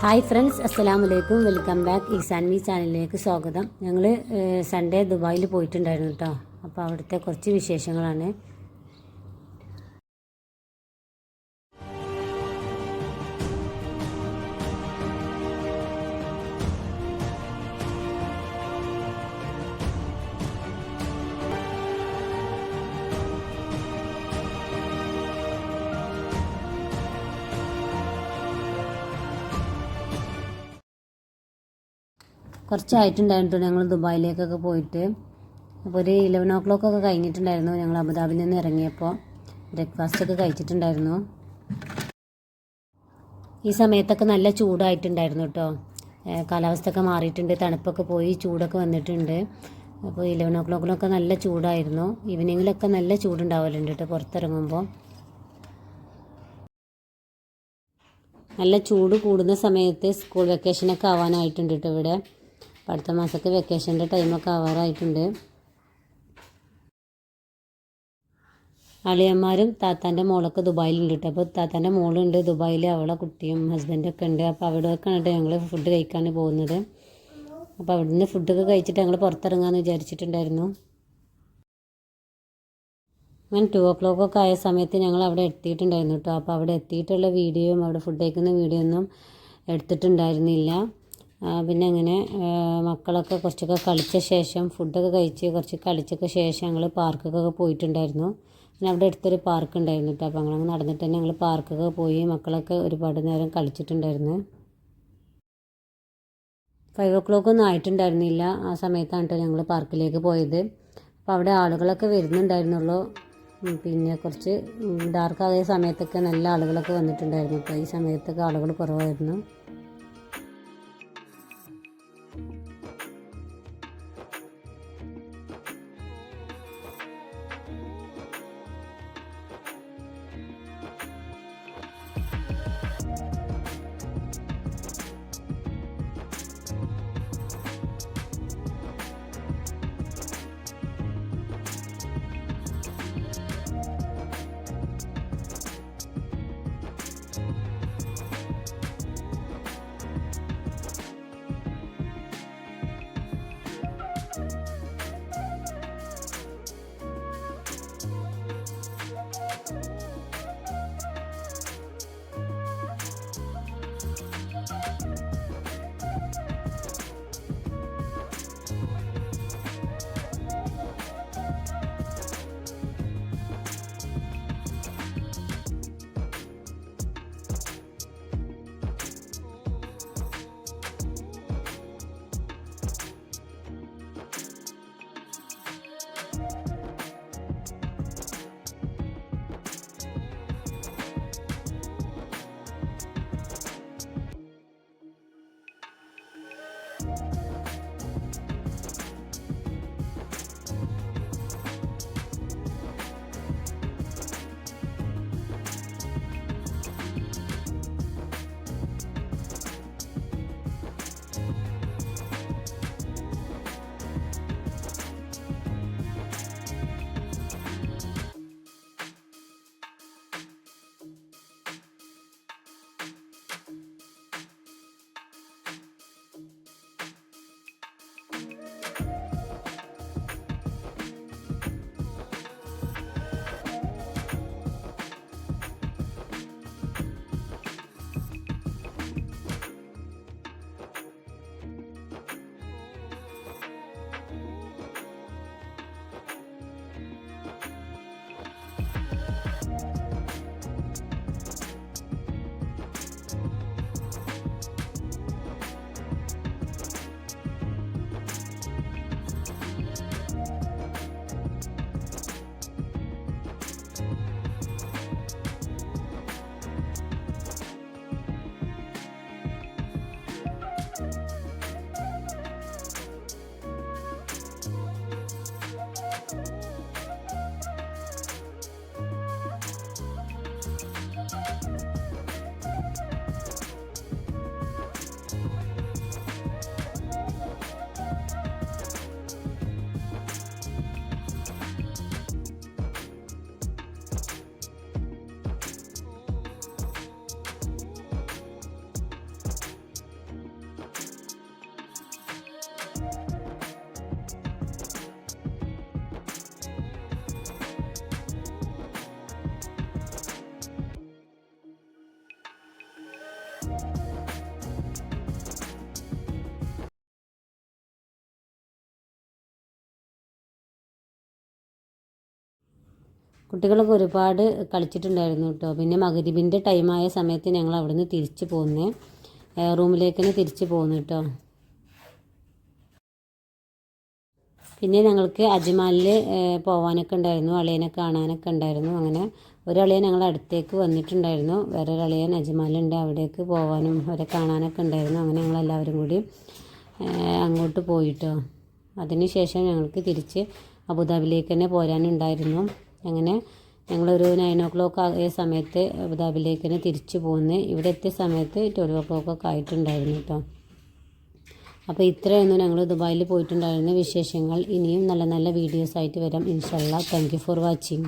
Hi friends, അസ്സലാമു അലൈക്കും. Welcome back. Is an me ചാനലിലേക്ക് സ്വാഗതം. ഞങ്ങൾ സൺഡേ ദുബായിൽ പോയിട്ടുണ്ടായിരുന്നു കേട്ടോ. അപ്പോൾ അവിടുത്തെ കുറച്ച് വിശേഷങ്ങളാണ്. കുറച്ചായിട്ടുണ്ടായിരുന്നു ഞങ്ങൾ ദുബായിലേക്കൊക്കെ പോയിട്ട്. അപ്പോൾ ഒരു 11 o'clock കഴിഞ്ഞിട്ടുണ്ടായിരുന്നു. ഞങ്ങൾ അബുദാബിയിൽ നിന്ന് ഇറങ്ങിയപ്പോൾ ബ്രേക്ക്ഫാസ്റ്റൊക്കെ കഴിച്ചിട്ടുണ്ടായിരുന്നു. ഈ സമയത്തൊക്കെ നല്ല ചൂടായിട്ടുണ്ടായിരുന്നു കേട്ടോ. കാലാവസ്ഥയൊക്കെ മാറിയിട്ടുണ്ട്, തണുപ്പൊക്കെ പോയി ചൂടൊക്കെ വന്നിട്ടുണ്ട്. അപ്പോൾ 11 o'clock നല്ല ചൂടായിരുന്നു. ഈവനിങ്ങിലൊക്കെ നല്ല ചൂടുണ്ടാവലുണ്ട് കേട്ടോ പുറത്തിറങ്ങുമ്പോൾ. നല്ല ചൂട് കൂടുന്ന സമയത്ത് സ്കൂൾ വെക്കേഷനൊക്കെ ആവാനായിട്ടുണ്ട് കേട്ടോ ഇവിടെ. അടുത്ത മാസമൊക്കെ വെക്കേഷൻ്റെ ടൈമൊക്കെ ആവാറായിട്ടുണ്ട്. അളിയന്മാരും താത്താൻ്റെ മോളൊക്കെ ദുബായിലുണ്ട് കേട്ടോ. അപ്പോൾ താത്താൻ്റെ മോളുണ്ട് ദുബായിൽ, അവളെ കുട്ടിയും ഹസ്ബൻഡൊക്കെ ഉണ്ട്. അപ്പോൾ അവിടെയൊക്കെയാണ് കേട്ടോ ഞങ്ങൾ ഫുഡ് കഴിക്കാൻ പോകുന്നത്. അപ്പോൾ അവിടെ നിന്ന് ഫുഡൊക്കെ കഴിച്ചിട്ട് ഞങ്ങൾ പുറത്തിറങ്ങാമെന്ന് വിചാരിച്ചിട്ടുണ്ടായിരുന്നു. അങ്ങനെ 2 o'clock ആയ സമയത്ത് ഞങ്ങൾ അവിടെ എത്തിയിട്ടുണ്ടായിരുന്നു കേട്ടോ. അപ്പോൾ അവിടെ എത്തിയിട്ടുള്ള വീഡിയോയും അവിടെ ഫുഡ് കഴിക്കുന്ന വീഡിയോ ഒന്നും എടുത്തിട്ടുണ്ടായിരുന്നില്ല. പിന്നെ അങ്ങനെ മക്കളൊക്കെ കുറച്ചൊക്കെ കളിച്ച ശേഷം ഫുഡൊക്കെ കഴിച്ച് കുറച്ച് കളിച്ചൊക്കെ ശേഷം ഞങ്ങൾ പാർക്കൊക്കെ പോയിട്ടുണ്ടായിരുന്നു. പിന്നെ അവിടെ അടുത്തൊരു പാർക്ക് ഉണ്ടായിരുന്നു കേട്ടോ. അപ്പോൾ ഞങ്ങൾ നടന്നിട്ട് തന്നെ ഞങ്ങൾ പാർക്കൊക്കെ പോയി മക്കളൊക്കെ ഒരുപാട് നേരം കളിച്ചിട്ടുണ്ടായിരുന്നു. 5 o'clock ഒന്നും ആയിട്ടുണ്ടായിരുന്നില്ല. ആ സമയത്താണ് കേട്ടോ ഞങ്ങൾ പാർക്കിലേക്ക് പോയത്. അപ്പോൾ അവിടെ ആളുകളൊക്കെ വരുന്നുണ്ടായിരുന്നുള്ളൂ. പിന്നെ കുറച്ച് ഡാർക്കായ സമയത്തൊക്കെ നല്ല ആളുകളൊക്കെ വന്നിട്ടുണ്ടായിരുന്നു കേട്ടോ. ഈ സമയത്തൊക്കെ ആളുകൾ കുറവായിരുന്നു. കുട്ടികളൊക്കെ ഒരുപാട് കളിച്ചിട്ടുണ്ടായിരുന്നു കേട്ടോ. പിന്നെ മഗ്‌രിബിൻ്റെ ടൈമായ സമയത്ത് ഞങ്ങൾ അവിടുന്ന് തിരിച്ച് പോന്നേ, റൂമിലേക്ക് തന്നെ തിരിച്ച് പോന്നു കേട്ടോ. പിന്നെ ഞങ്ങൾക്ക് അജ്മാലിൽ പോകാനൊക്കെ ഉണ്ടായിരുന്നു, അളിയനെ കാണാനൊക്കെ ഉണ്ടായിരുന്നു. അങ്ങനെ ഒരളിയൻ ഞങ്ങളുടെ അടുത്തേക്ക് വന്നിട്ടുണ്ടായിരുന്നു, വേറൊരളിയൻ അജ്മാലുണ്ട്, അവിടേക്ക് പോകാനും അവരെ കാണാനൊക്കെ ഉണ്ടായിരുന്നു. അങ്ങനെ ഞങ്ങളെല്ലാവരും കൂടി അങ്ങോട്ട് പോയിട്ടോ. അതിന് ശേഷം ഞങ്ങൾക്ക് തിരിച്ച് അബുദാബിയിലേക്ക് തന്നെ പോരാനുണ്ടായിരുന്നു. അങ്ങനെ ഞങ്ങളൊരു 9 o'clock ആയ സമയത്ത് അബുദാബിയിലേക്ക് തന്നെ തിരിച്ച് പോന്ന്. ഇവിടെ എത്തിയ സമയത്ത് 12 o'clock ഒക്കെ ആയിട്ടുണ്ടായിരുന്നു കേട്ടോ. അപ്പോൾ ഇത്രയൊന്നും ഞങ്ങൾ ദുബായിൽ പോയിട്ടുണ്ടായിരുന്ന വിശേഷങ്ങൾ. ഇനിയും നല്ല നല്ല വീഡിയോസ് ആയിട്ട് വരാം ഇൻഷാ അല്ലാഹ്. Thank you for watching.